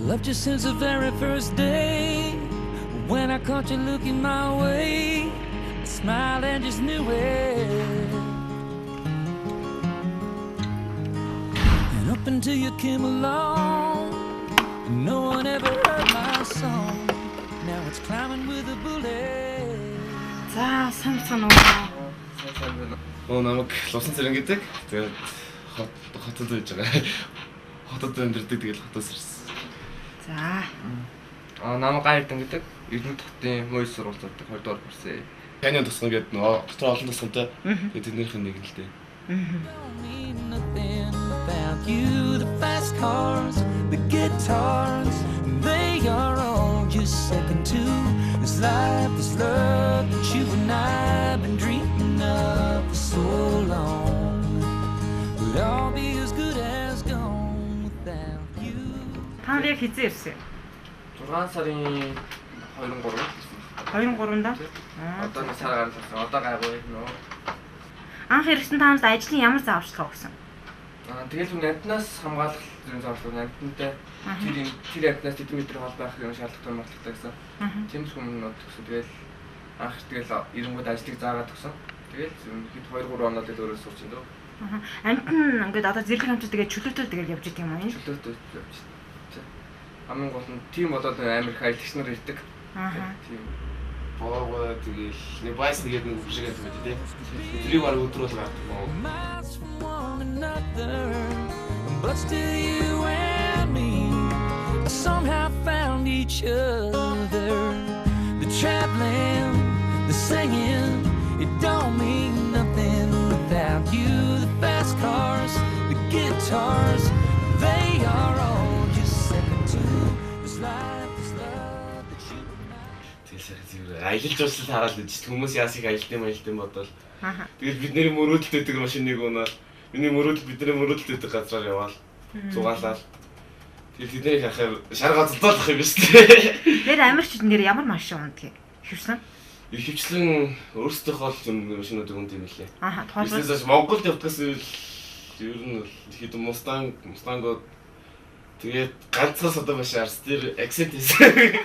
Loved you since the very first day. When I caught you looking my way, I smiled and just knew it. And up until you came along, no one ever heard my song. Now it's climbing with a bullet. За, сайн байна уу? Намайг Лувсан Цэрэн гэдэг. Тэгээд хотод байж байгаа. Хотод амьдардаг, тэгээд хотоос ирсэн. За. Намайг Гайдан гэдэг. Эрдэнэт хотын мөс сургууль зордог 2 дугаар курсын. Каньон тусган гэдэг нөгөө дотор олон тусгантай. Тэгээд тэднийхэн нэг л дээ. Don't mean nothing without you. The fast cars, the guitars, they are all just second to this life, this love that you and I have been dreaming of for so long. Would all be as good as gone without you. Та нар яг хизээ ирсэн? 6 сарын 2-3. 2-3-да. Одоо нэг сар гарсан. Одоо гайгүй нөө. Анх ирсэн та нарт ажлын ямар зааварчилгаа өгсөн? Тэгэл хүн амтнаас хамгаалах зэрэг зааварчилгаа амтнтай тэр амтнаас тэдний өдрийн хол байх юм шаардлагатай магадлалтай гэсэн. Тэмс хүмүүнүүд гэсэн. Тэгэл анх тэгэл ирэнгүүд ажлыг заагаад өгсөн. Тэгэл хэд 2-3 оноод л өөрөө сурч энэ. Амтн ингээд одоо зэрлэг хамтад тэгээд чөлөөтэй тэгээд явж идэг юм аа. Чөлөөтэй явж. Хамгийн гол нь тим болоод Америк аялагч нар ирдэг. Тийм. Богоо тэгэл нэг байс нэгэд нэг өвшигээд байдаг тийм. Тэрийг баг өдрөөл гардаг мó. Miles from one another, but still you and me somehow found each other. The traveling, the singing, it don't mean nothing without you. The fast cars, the guitars, they are all just second to this life, this love that you and I. Тэгэл аялал жуулчлал хараад л ч хүмүүс яасыг аялалтын бодвол. Тэгэл бидний мөрөөдөлт өгдөг машиныг унаад миний бидний мөрөөдөлт өгдөг газраар яваал. Зугаалал. Тэгэл тэднийг харахаар шар газалдуулах юм биш үү? Тэр Америкчууд нэр ямар машин ундгийг хөвсөн? Ихэвчлэн өөрсдийнхөө л машинууд өгөн юм лээ. Тухайлбал Бизнес Монголд явдгаас ер нь хэд Мустангууд тэгээд ганцхан содон машин арс тэр акцент хийсэн.